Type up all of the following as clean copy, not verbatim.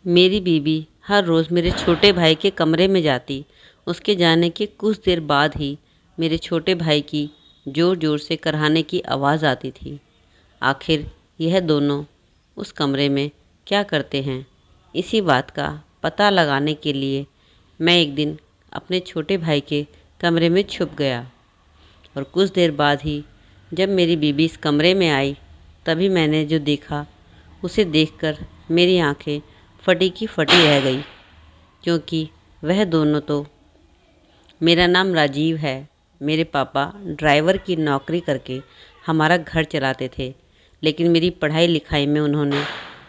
मेरी बीवी हर रोज़ मेरे छोटे भाई के कमरे में जाती। उसके जाने के कुछ देर बाद ही मेरे छोटे भाई की ज़ोर ज़ोर से कराहने की आवाज़ आती थी। आखिर यह दोनों उस कमरे में क्या करते हैं, इसी बात का पता लगाने के लिए मैं एक दिन अपने छोटे भाई के कमरे में छुप गया और कुछ देर बाद ही जब मेरी बीवी इस कमरे में आई, तभी मैंने जो देखा उसे देखकर मेरी आंखें फटी की फटी रह गई, क्योंकि वह दोनों तो मेरा नाम राजीव है, मेरे पापा ड्राइवर की नौकरी करके हमारा घर चलाते थे, लेकिन मेरी पढ़ाई लिखाई में उन्होंने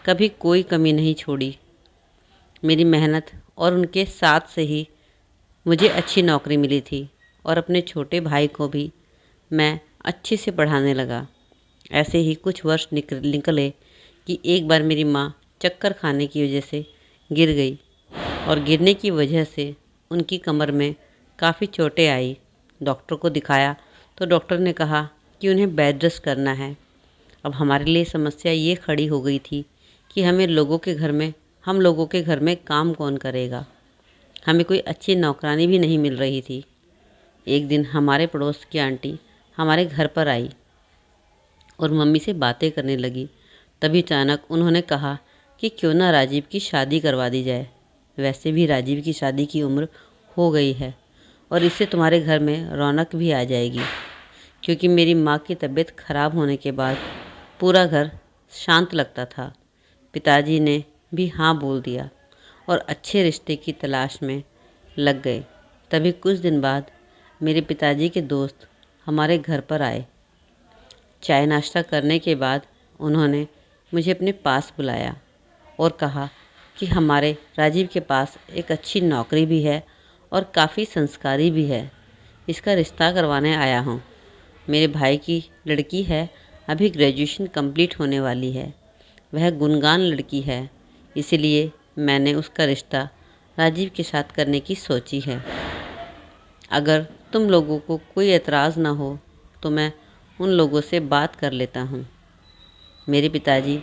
कभी कोई कमी नहीं छोड़ी। मेरी मेहनत और उनके साथ से ही मुझे अच्छी नौकरी मिली थी और अपने छोटे भाई को भी मैं अच्छे से पढ़ाने लगा। ऐसे ही कुछ वर्ष निकले कि एक बार मेरी माँ चक्कर खाने की वजह से गिर गई और गिरने की वजह से उनकी कमर में काफ़ी चोटें आई। डॉक्टर को दिखाया तो डॉक्टर ने कहा कि उन्हें बेड रेस्ट करना है। अब हमारे लिए समस्या ये खड़ी हो गई थी कि हम लोगों के घर में काम कौन करेगा। हमें कोई अच्छी नौकरानी भी नहीं मिल रही थी। एक दिन हमारे पड़ोस की आंटी हमारे घर पर आई और मम्मी से बातें करने लगी। तभी अचानक उन्होंने कहा कि क्यों ना राजीव की शादी करवा दी जाए। वैसे भी राजीव की शादी की उम्र हो गई है और इससे तुम्हारे घर में रौनक भी आ जाएगी, क्योंकि मेरी माँ की तबीयत खराब होने के बाद पूरा घर शांत लगता था। पिताजी ने भी हाँ बोल दिया और अच्छे रिश्ते की तलाश में लग गए। तभी कुछ दिन बाद मेरे पिताजी के दोस्त हमारे घर पर आए। चाय नाश्ता करने के बाद उन्होंने मुझे अपने पास बुलाया और कहा कि हमारे राजीव के पास एक अच्छी नौकरी भी है और काफ़ी संस्कारी भी है, इसका रिश्ता करवाने आया हूँ। मेरे भाई की लड़की है, अभी ग्रेजुएशन कंप्लीट होने वाली है। वह गुणगान लड़की है, इसलिए मैंने उसका रिश्ता राजीव के साथ करने की सोची है। अगर तुम लोगों को कोई एतराज़ ना हो तो मैं उन लोगों से बात कर लेता हूँ। मेरे पिताजी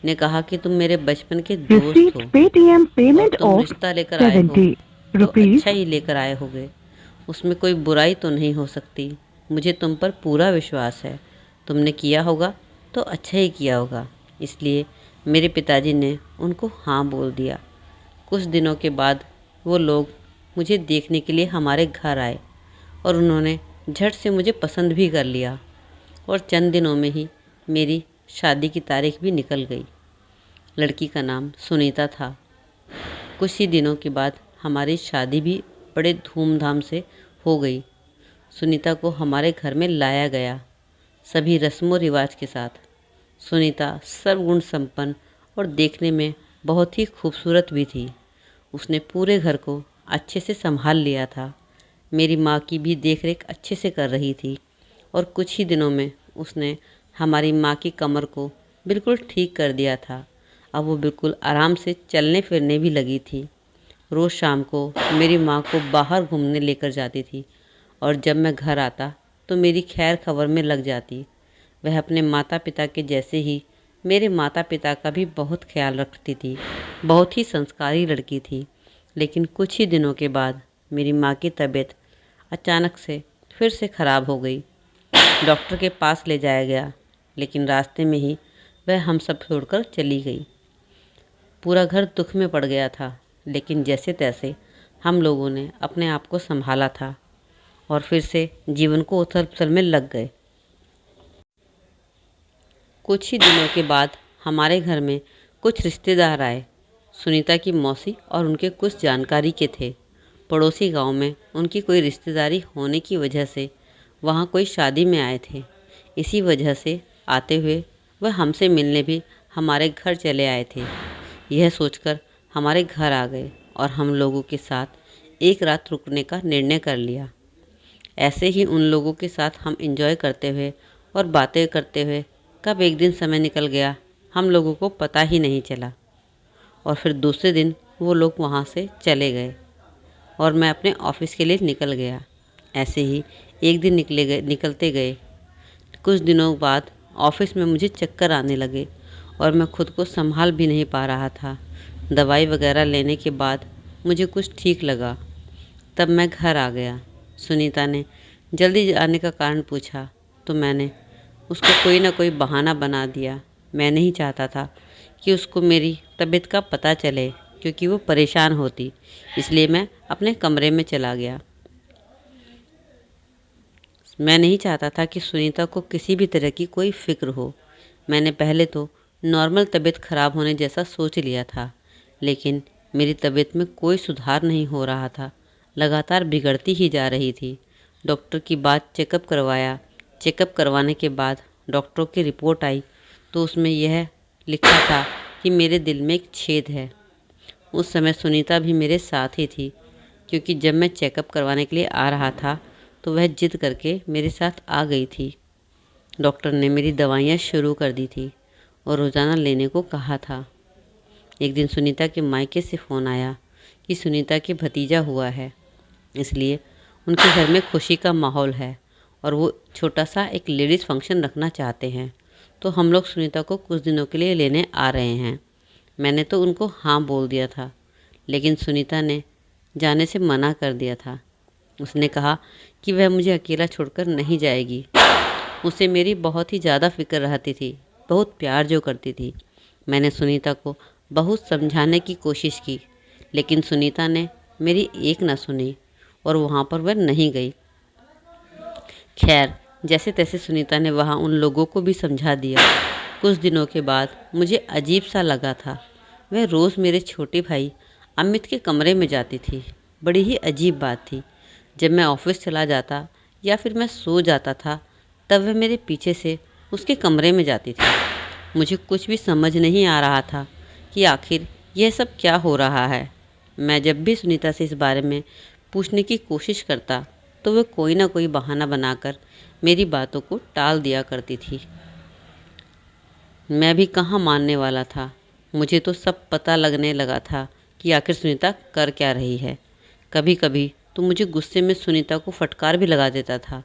ने कहा कि तुम मेरे बचपन के दोस्त हो Received Paytm और payment तुम of रिश्ता लेकर आए हो 70 तो rupees. अच्छा ही लेकर आए होगे। उसमें कोई बुराई तो नहीं हो सकती। मुझे तुम पर पूरा विश्वास है। तुमने किया होगा तो अच्छा ही किया होगा। इसलिए मेरे पिताजी ने उनको हाँ बोल दिया। कुछ दिनों के बाद वो लोग मुझे देखने के लिए हमारे घर आए और उन्होंने झट से मुझे पसंद भी कर लिया और चंद दिनों में ही मेरी शादी की तारीख भी निकल गई। लड़की का नाम सुनीता था। कुछ ही दिनों के बाद हमारी शादी भी बड़े धूमधाम से हो गई। सुनीता को हमारे घर में लाया गया, सभी रस्मों रिवाज के साथ। सुनीता सर्वगुण संपन्न और देखने में बहुत ही खूबसूरत भी थी। उसने पूरे घर को अच्छे से संभाल लिया था। मेरी माँ की भी देखरेख अच्छे से कर रही थी और कुछ ही दिनों में उसने हमारी माँ की कमर को बिल्कुल ठीक कर दिया था। अब वो बिल्कुल आराम से चलने फिरने भी लगी थी। रोज़ शाम को मेरी माँ को बाहर घूमने लेकर जाती थी और जब मैं घर आता तो मेरी खैर खबर में लग जाती। वह अपने माता पिता के जैसे ही मेरे माता पिता का भी बहुत ख्याल रखती थी। बहुत ही संस्कारी लड़की थी। लेकिन कुछ ही दिनों के बाद मेरी माँ की तबीयत अचानक से फिर से ख़राब हो गई। डॉक्टर के पास ले जाया गया, लेकिन रास्ते में ही वह हम सब छोड़कर चली गई। पूरा घर दुख में पड़ गया था, लेकिन जैसे तैसे हम लोगों ने अपने आप को संभाला था और फिर से जीवन को उथल पुथल में लग गए। कुछ ही दिनों के बाद हमारे घर में कुछ रिश्तेदार आए। सुनीता की मौसी और उनके कुछ जानकारी के थे। पड़ोसी गांव में उनकी कोई रिश्तेदारी होने की वजह से वहां कोई शादी में आए थे। इसी वजह से आते हुए वह हमसे मिलने भी हमारे घर चले आए थे। यह सोचकर हमारे घर आ गए और हम लोगों के साथ एक रात रुकने का निर्णय कर लिया। ऐसे ही उन लोगों के साथ हम एंजॉय करते हुए और बातें करते हुए कब एक दिन समय निकल गया हम लोगों को पता ही नहीं चला। और फिर दूसरे दिन वो लोग वहाँ से चले गए और मैं अपने ऑफिस के लिए निकल गया। ऐसे ही एक दिन निकलते गए। कुछ दिनों बाद ऑफिस में मुझे चक्कर आने लगे और मैं खुद को संभाल भी नहीं पा रहा था। दवाई वगैरह लेने के बाद मुझे कुछ ठीक लगा। तब मैं घर आ गया। सुनीता ने जल्दी आने का कारण पूछा तो मैंने उसको कोई ना कोई बहाना बना दिया। मैं नहीं चाहता था कि उसको मेरी तबीयत का पता चले, क्योंकि वो परेशान होती, इसलिए मैं अपने कमरे में चला गया। मैं नहीं चाहता था कि सुनीता को किसी भी तरह की कोई फ़िक्र हो। मैंने पहले तो नॉर्मल तबीयत ख़राब होने जैसा सोच लिया था, लेकिन मेरी तबीयत में कोई सुधार नहीं हो रहा था, लगातार बिगड़ती ही जा रही थी। डॉक्टर की बात चेकअप करवाया। चेकअप करवाने के बाद डॉक्टरों की रिपोर्ट आई तो उसमें यह लिखा था कि मेरे दिल में एक छेद है। उस समय सुनीता भी मेरे साथ ही थी, क्योंकि जब मैं चेकअप करवाने के लिए आ रहा था तो वह जिद करके मेरे साथ आ गई थी। डॉक्टर ने मेरी दवाइयाँ शुरू कर दी थी और रोज़ाना लेने को कहा था। एक दिन सुनीता के मायके से फ़ोन आया कि सुनीता के भतीजा हुआ है, इसलिए उनके घर में खुशी का माहौल है और वो छोटा सा एक लेडीज़ फंक्शन रखना चाहते हैं, तो हम लोग सुनीता को कुछ दिनों के लिए लेने आ रहे हैं। मैंने तो उनको हाँ बोल दिया था, लेकिन सुनीता ने जाने से मना कर दिया था। उसने कहा कि वह मुझे अकेला छोड़कर नहीं जाएगी। उसे मेरी बहुत ही ज़्यादा फ़िक्र रहती थी, बहुत प्यार जो करती थी। मैंने सुनीता को बहुत समझाने की कोशिश की, लेकिन सुनीता ने मेरी एक ना सुनी और वहाँ पर वह नहीं गई। खैर, जैसे तैसे सुनीता ने वहाँ उन लोगों को भी समझा दिया। कुछ दिनों के बाद मुझे अजीब सा लगा था। वह रोज़ मेरे छोटे भाई अमित के कमरे में जाती थी। बड़ी ही अजीब बात थी। जब मैं ऑफिस चला जाता या फिर मैं सो जाता था, तब वह मेरे पीछे से उसके कमरे में जाती थी। मुझे कुछ भी समझ नहीं आ रहा था कि आखिर यह सब क्या हो रहा है। मैं जब भी सुनीता से इस बारे में पूछने की कोशिश करता तो वह कोई ना कोई बहाना बनाकर मेरी बातों को टाल दिया करती थी। मैं भी कहाँ मानने वाला था। मुझे तो सब पता लगने लगा था कि आखिर सुनीता कर क्या रही है। कभी कभी तो मुझे गुस्से में सुनीता को फटकार भी लगा देता था,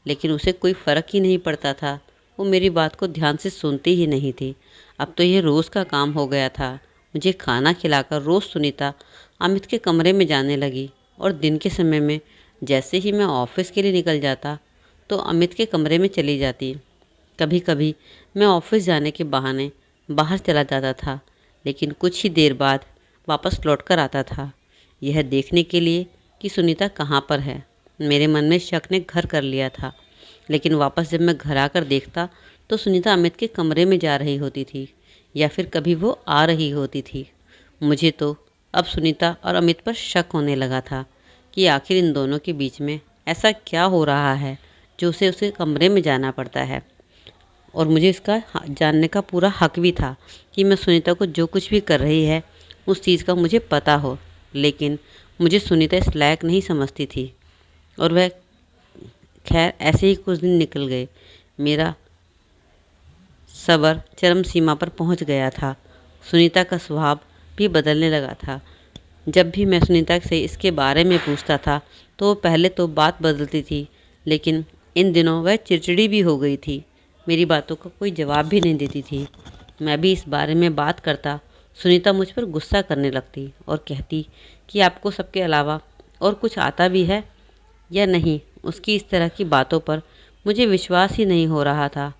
लेकिन उसे कोई फ़र्क ही नहीं पड़ता था। वो मेरी बात को ध्यान से सुनती ही नहीं थी। अब तो यह रोज़ का काम हो गया था। मुझे खाना खिलाकर रोज़ सुनीता अमित के कमरे में जाने लगी और दिन के समय में जैसे ही मैं ऑफिस के लिए निकल जाता तो अमित के कमरे में चली जाती। कभी कभी मैं ऑफिस जाने के बहाने बाहर चला जाता था, लेकिन कुछ ही देर बाद वापस लौट कर आता था, यह देखने के लिए कि सुनीता कहाँ पर है। मेरे मन में शक ने घर कर लिया था, लेकिन वापस जब मैं घर आकर देखता तो सुनीता अमित के कमरे में जा रही होती थी या फिर कभी वो आ रही होती थी। मुझे तो अब सुनीता और अमित पर शक होने लगा था कि आखिर इन दोनों के बीच में ऐसा क्या हो रहा है जो उसे उसके कमरे में जाना पड़ता है। और मुझे इसका जानने का पूरा हक भी था कि मैं सुनीता को जो कुछ भी कर रही है उस चीज़ का मुझे पता हो, लेकिन मुझे सुनीता इस लायक नहीं समझती थी। और वह खैर ऐसे ही कुछ दिन निकल गए। मेरा सब्र चरम सीमा पर पहुंच गया था। सुनीता का स्वभाव भी बदलने लगा था। जब भी मैं सुनीता से इसके बारे में पूछता था तो पहले तो बात बदलती थी, लेकिन इन दिनों वह चिड़चिड़ी भी हो गई थी। मेरी बातों का कोई जवाब भी नहीं देती थी। मैं भी इस बारे में बात करता, सुनीता मुझ पर गुस्सा करने लगती और कहती कि आपको सबके अलावा और कुछ आता भी है या नहीं। उसकी इस तरह की बातों पर मुझे विश्वास ही नहीं हो रहा था।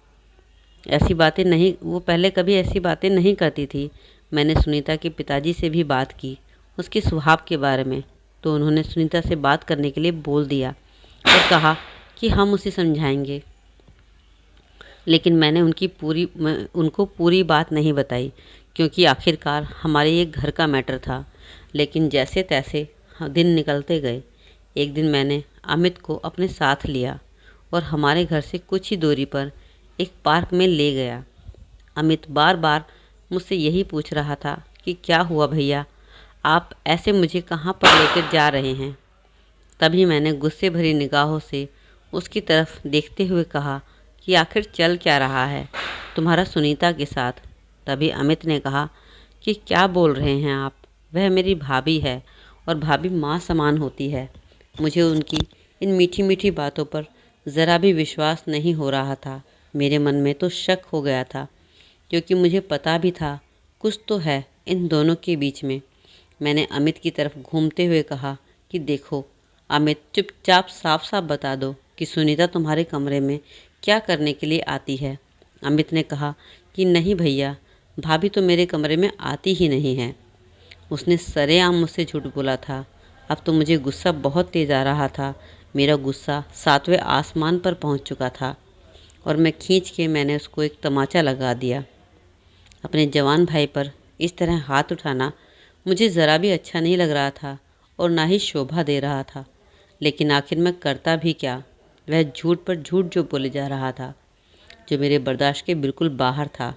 ऐसी बातें नहीं, वो पहले कभी ऐसी बातें नहीं करती थी। मैंने सुनीता के पिताजी से भी बात की उसके स्वभाव के बारे में, तो उन्होंने सुनीता से बात करने के लिए बोल दिया और कहा कि हम उसे समझाएंगे। लेकिन मैंने उनको पूरी बात नहीं बताई, क्योंकि आखिरकार हमारे ये घर का मैटर था। लेकिन जैसे तैसे दिन निकलते गए। एक दिन मैंने अमित को अपने साथ लिया और हमारे घर से कुछ ही दूरी पर एक पार्क में ले गया। अमित बार बार मुझसे यही पूछ रहा था कि क्या हुआ भैया, आप ऐसे मुझे कहाँ पर लेकर जा रहे हैं। तभी मैंने गुस्से भरी निगाहों से उसकी तरफ देखते हुए कहा कि आखिर चल क्या रहा है तुम्हारा सुनीता के साथ। तभी अमित ने कहा कि क्या बोल रहे हैं आप, वह मेरी भाभी है और भाभी माँ समान होती है। मुझे उनकी इन मीठी मीठी बातों पर ज़रा भी विश्वास नहीं हो रहा था। मेरे मन में तो शक हो गया था, क्योंकि मुझे पता भी था कुछ तो है इन दोनों के बीच में। मैंने अमित की तरफ घूमते हुए कहा कि देखो अमित, चुपचाप साफ साफ बता दो कि सुनीता तुम्हारे कमरे में क्या करने के लिए आती है। अमित ने कहा कि नहीं भैया, भाभी तो मेरे कमरे में आती ही नहीं है। उसने सरेआम मुझसे झूठ बोला था। अब तो मुझे गुस्सा बहुत तेज़ आ रहा था। मेरा गुस्सा 7वें आसमान पर पहुंच चुका था और मैं खींच के मैंने उसको एक तमाचा लगा दिया। अपने जवान भाई पर इस तरह हाथ उठाना मुझे ज़रा भी अच्छा नहीं लग रहा था और ना ही शोभा दे रहा था। लेकिन आखिर मैं करता भी क्या। वह झूठ पर झूठ जो बोले जा रहा था, जो मेरे बर्दाश्त के बिल्कुल बाहर था।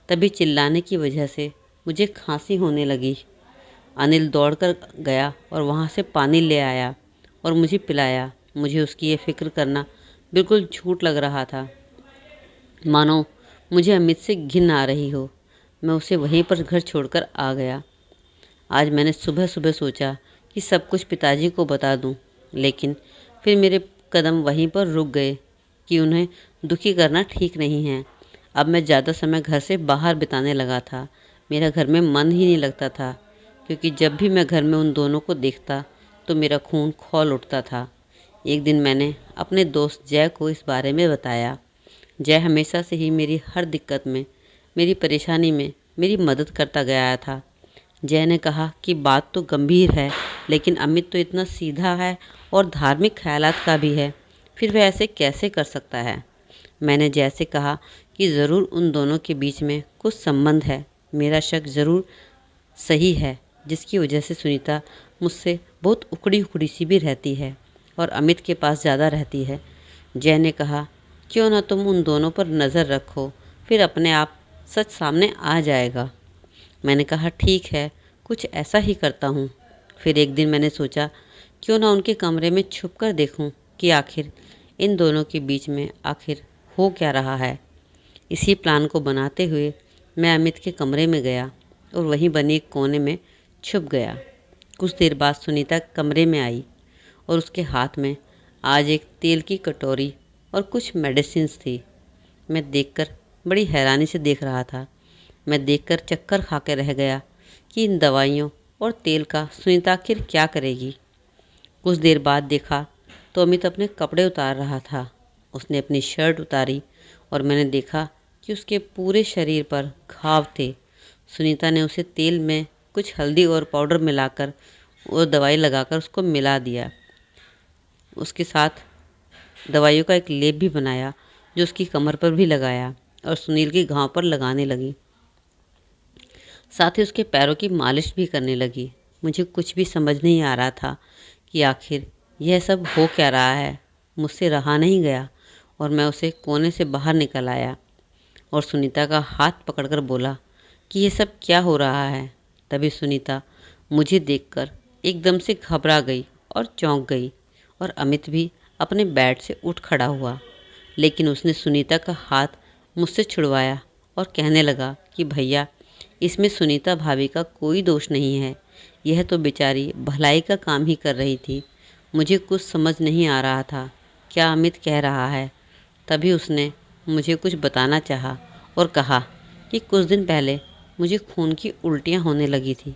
तभी चिल्लाने की वजह से मुझे खांसी होने लगी। अनिल दौड़कर गया और वहाँ से पानी ले आया और मुझे पिलाया। मुझे उसकी ये फिक्र करना बिल्कुल झूठ लग रहा था, मानो मुझे अमित से घिन आ रही हो। मैं उसे वहीं पर घर छोड़कर आ गया। आज मैंने सुबह सुबह सोचा कि सब कुछ पिताजी को बता दूं, लेकिन फिर मेरे कदम वहीं पर रुक गए कि उन्हें दुखी करना ठीक नहीं है। अब मैं ज़्यादा समय घर से बाहर बिताने लगा था। मेरा घर में मन ही नहीं लगता था, क्योंकि जब भी मैं घर में उन दोनों को देखता तो मेरा खून खौल उठता था। एक दिन मैंने अपने दोस्त जय को इस बारे में बताया। जय हमेशा से ही मेरी हर दिक्कत में, मेरी परेशानी में मेरी मदद करता गया था। जय ने कहा कि बात तो गंभीर है, लेकिन अमित तो इतना सीधा है और धार्मिक ख्यालात का भी है, फिर वह ऐसे कैसे कर सकता है। मैंने जय से कहा कि ज़रूर उन दोनों के बीच में कुछ संबंध है। मेरा शक ज़रूर सही है, जिसकी वजह से सुनीता मुझसे बहुत उखड़ी उखड़ी सी भी रहती है और अमित के पास ज़्यादा रहती है। जय ने कहा, क्यों ना तुम उन दोनों पर नज़र रखो, फिर अपने आप सच सामने आ जाएगा। मैंने कहा ठीक है, कुछ ऐसा ही करता हूँ। फिर एक दिन मैंने सोचा क्यों ना उनके कमरे में छुप कर देखूँ कि आखिर इन दोनों के बीच में आखिर हो क्या रहा है। इसी प्लान को बनाते हुए मैं अमित के कमरे में गया और वहीं बनी एक कोने में छुप गया। कुछ देर बाद सुनीता कमरे में आई और उसके हाथ में आज एक तेल की कटोरी और कुछ मेडिसिन्स थी। मैं देखकर बड़ी हैरानी से देख रहा था। मैं देखकर चक्कर खा के रह गया कि इन दवाइयों और तेल का सुनीता आखिर क्या करेगी। कुछ देर बाद देखा तो अमित अपने कपड़े उतार रहा था। उसने अपनी शर्ट उतारी और मैंने देखा कि उसके पूरे शरीर पर घाव थे। सुनीता ने उसे तेल में कुछ हल्दी और पाउडर मिलाकर और दवाई लगाकर उसको मिला दिया। उसके साथ दवाइयों का एक लेप भी बनाया जो उसकी कमर पर भी लगाया और सुनील के घाव पर लगाने लगी। साथ ही उसके पैरों की मालिश भी करने लगी। मुझे कुछ भी समझ नहीं आ रहा था कि आखिर यह सब हो क्या रहा है। मुझसे रहा नहीं गया और मैं उसे कोने से बाहर निकल आया और सुनीता का हाथ पकड़कर बोला कि ये सब क्या हो रहा है। तभी सुनीता मुझे देखकर एकदम से घबरा गई और चौंक गई और अमित भी अपने बेड से उठ खड़ा हुआ। लेकिन उसने सुनीता का हाथ मुझसे छुड़वाया और कहने लगा कि भैया, इसमें सुनीता भाभी का कोई दोष नहीं है। यह तो बेचारी भलाई का काम ही कर रही थी। मुझे कुछ समझ नहीं आ रहा था क्या अमित कह रहा है। तभी उसने मुझे कुछ बताना चाहा और कहा कि कुछ दिन पहले मुझे खून की उल्टियाँ होने लगी थी,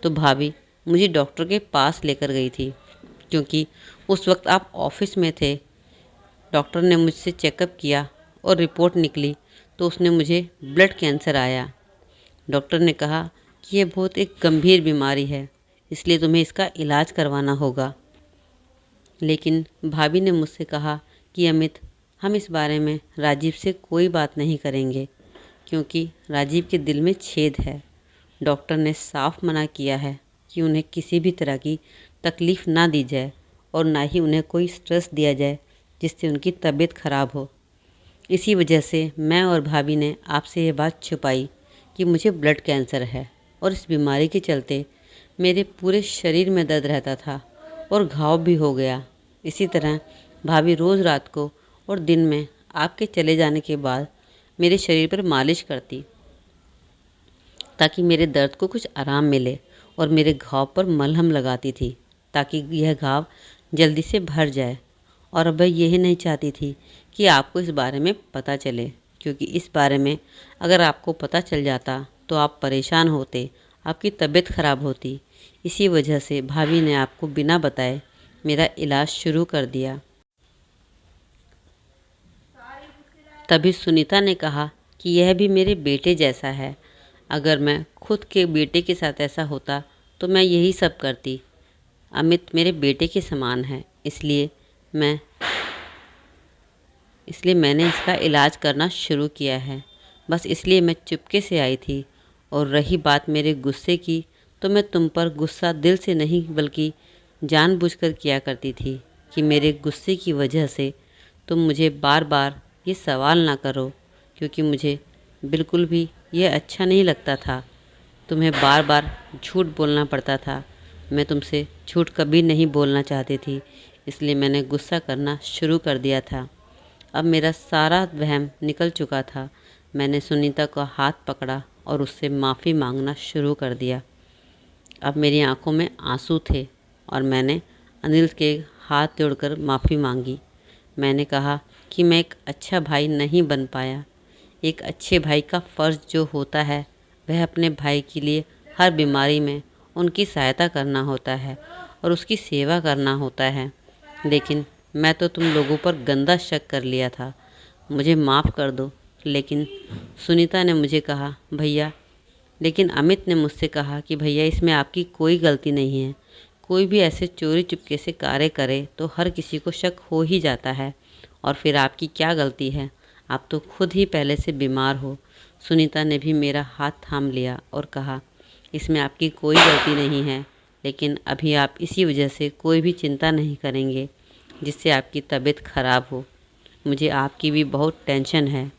तो भाभी मुझे डॉक्टर के पास लेकर गई थी, क्योंकि उस वक्त आप ऑफिस में थे। डॉक्टर ने मुझसे चेकअप किया और रिपोर्ट निकली तो उसने मुझे ब्लड कैंसर आया। डॉक्टर ने कहा कि यह बहुत एक गंभीर बीमारी है, इसलिए तुम्हें इसका इलाज करवाना होगा। लेकिन भाभी ने मुझसे कहा कि अमित, हम इस बारे में राजीव से कोई बात नहीं करेंगे, क्योंकि राजीव के दिल में छेद है। डॉक्टर ने साफ मना किया है कि उन्हें किसी भी तरह की तकलीफ़ ना दी जाए और ना ही उन्हें कोई स्ट्रेस दिया जाए जिससे उनकी तबीयत खराब हो। इसी वजह से मैं और भाभी ने आपसे ये बात छुपाई कि मुझे ब्लड कैंसर है और इस बीमारी के चलते मेरे पूरे शरीर में दर्द रहता था और घाव भी हो गया। इसी तरह भाभी रोज़ रात को और दिन में आपके चले जाने के बाद मेरे शरीर पर मालिश करती, ताकि मेरे दर्द को कुछ आराम मिले, और मेरे घाव पर मलहम लगाती थी ताकि यह घाव जल्दी से भर जाए। और अब वह यही नहीं चाहती थी कि आपको इस बारे में पता चले, क्योंकि इस बारे में अगर आपको पता चल जाता तो आप परेशान होते, आपकी तबीयत ख़राब होती। इसी वजह से भाभी ने आपको बिना बताए मेरा इलाज शुरू कर दिया। तभी सुनीता ने कहा कि यह भी मेरे बेटे जैसा है। अगर मैं खुद के बेटे के साथ ऐसा होता तो मैं यही सब करती। अमित मेरे बेटे के समान है, इसलिए मैंने इसका इलाज करना शुरू किया है। बस इसलिए मैं चुपके से आई थी। और रही बात मेरे गुस्से की, तो मैं तुम पर गुस्सा दिल से नहीं बल्कि जानबूझकर किया करती थी कि मेरे गुस्से की वजह से तुम मुझे बार बार ये सवाल ना करो, क्योंकि मुझे बिल्कुल भी यह अच्छा नहीं लगता था। तुम्हें बार बार झूठ बोलना पड़ता था। मैं तुमसे झूठ कभी नहीं बोलना चाहती थी, इसलिए मैंने गुस्सा करना शुरू कर दिया था। अब मेरा सारा वहम निकल चुका था। मैंने सुनीता का हाथ पकड़ा और उससे माफ़ी मांगना शुरू कर दिया। अब मेरी आंखों में आंसू थे और मैंने अनिल के हाथ जोड़कर माफ़ी मांगी। मैंने कहा कि मैं एक अच्छा भाई नहीं बन पाया। एक अच्छे भाई का फ़र्ज़ जो होता है वह अपने भाई के लिए हर बीमारी में उनकी सहायता करना होता है और उसकी सेवा करना होता है। लेकिन मैं तो तुम लोगों पर गंदा शक कर लिया था। मुझे माफ़ कर दो। लेकिन सुनीता ने मुझे कहा भैया, लेकिन अमित ने मुझसे कहा कि भैया इसमें आपकी कोई गलती नहीं है। कोई भी ऐसे चोरी चुपके से कार्य करे तो हर किसी को शक हो ही जाता है, और फिर आपकी क्या गलती है? आप तो खुद ही पहले से बीमार हो। सुनीता ने भी मेरा हाथ थाम लिया और कहा इसमें आपकी कोई गलती नहीं है, लेकिन अभी आप इसी वजह से कोई भी चिंता नहीं करेंगे जिससे आपकी तबीयत ख़राब हो। मुझे आपकी भी बहुत टेंशन है।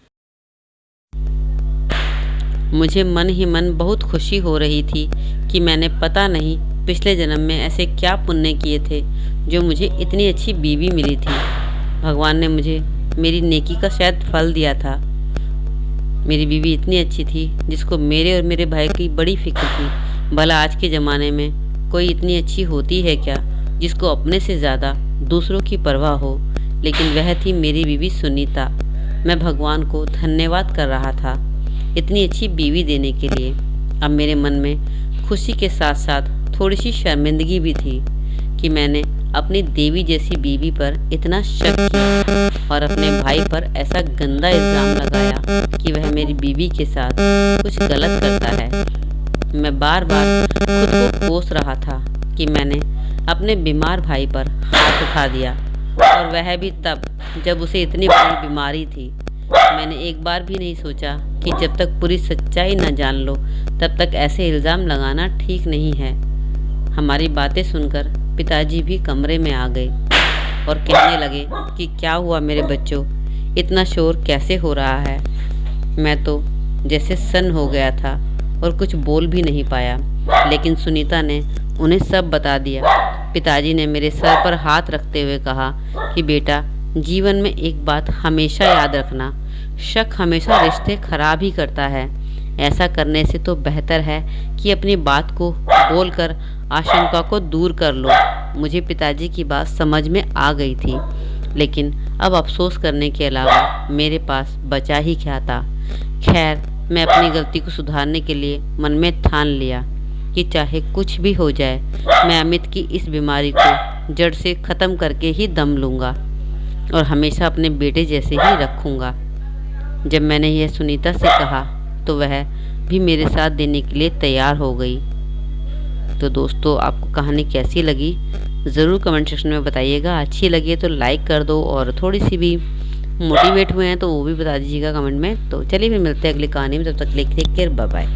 मुझे मन ही मन बहुत खुशी हो रही थी कि मैंने पता नहीं पिछले जन्म में ऐसे क्या पुण्य किए थे जो मुझे इतनी अच्छी बीवी मिली थी। भगवान ने मुझे मेरी नेकी का शायद फल दिया था। मेरी बीवी इतनी अच्छी थी जिसको मेरे और मेरे भाई की बड़ी फिक्र थी। भला आज के ज़माने में कोई इतनी अच्छी होती है क्या जिसको अपने से ज़्यादा दूसरों की परवाह हो? लेकिन वह थी मेरी बीवी सुनीता। मैं भगवान को धन्यवाद कर रहा था इतनी अच्छी बीवी देने के लिए। अब मेरे मन में खुशी के साथ साथ थोड़ी सी शर्मिंदगी भी थी कि मैंने अपनी देवी जैसी बीवी पर इतना शक किया और अपने भाई पर ऐसा गंदा इल्ज़ाम लगाया कि वह मेरी बीवी के साथ कुछ गलत करता है। मैं बार बार खुद को कोस रहा था कि मैंने अपने बीमार भाई पर हाथ उठा दिया, और वह भी तब जब उसे इतनी बड़ी बीमारी थी। मैंने एक बार भी नहीं सोचा कि जब तक पूरी सच्चाई न जान लो तब तक ऐसे इल्ज़ाम लगाना ठीक नहीं है। हमारी बातें सुनकर पिताजी भी कमरे में आ गए और कहने लगे कि क्या हुआ मेरे बच्चों, इतना शोर कैसे हो रहा है? मैं तो जैसे सन्न हो गया था और कुछ बोल भी नहीं पाया, लेकिन सुनीता ने उन्हें सब बता दिया। पिताजी ने मेरे सर पर हाथ रखते हुए कहा कि बेटा, जीवन में एक बात हमेशा याद रखना, शक हमेशा रिश्ते खराब ही करता है। ऐसा करने से तो बेहतर है कि अपनी बात को बोलकर आशंका को दूर कर लो। मुझे पिताजी की बात समझ में आ गई थी, लेकिन अब अफसोस करने के अलावा मेरे पास बचा ही क्या था। खैर, मैं अपनी गलती को सुधारने के लिए मन में ठान लिया कि चाहे कुछ भी हो जाए, मैं अमित की इस बीमारी को जड़ से ख़त्म करके ही दम लूँगा और हमेशा अपने बेटे जैसे ही रखूँगा। जब मैंने यह सुनीता से कहा तो वह भी मेरे साथ देने के लिए तैयार हो गई। तो दोस्तों, आपको कहानी कैसी लगी ज़रूर कमेंट सेक्शन में बताइएगा। अच्छी लगी तो लाइक कर दो, और थोड़ी सी भी मोटिवेट हुए हैं तो वो भी बता दीजिएगा कमेंट में। तो चलिए फिर मिलते हैं अगली कहानी में। तब तक टेक केयर, बाय बाय।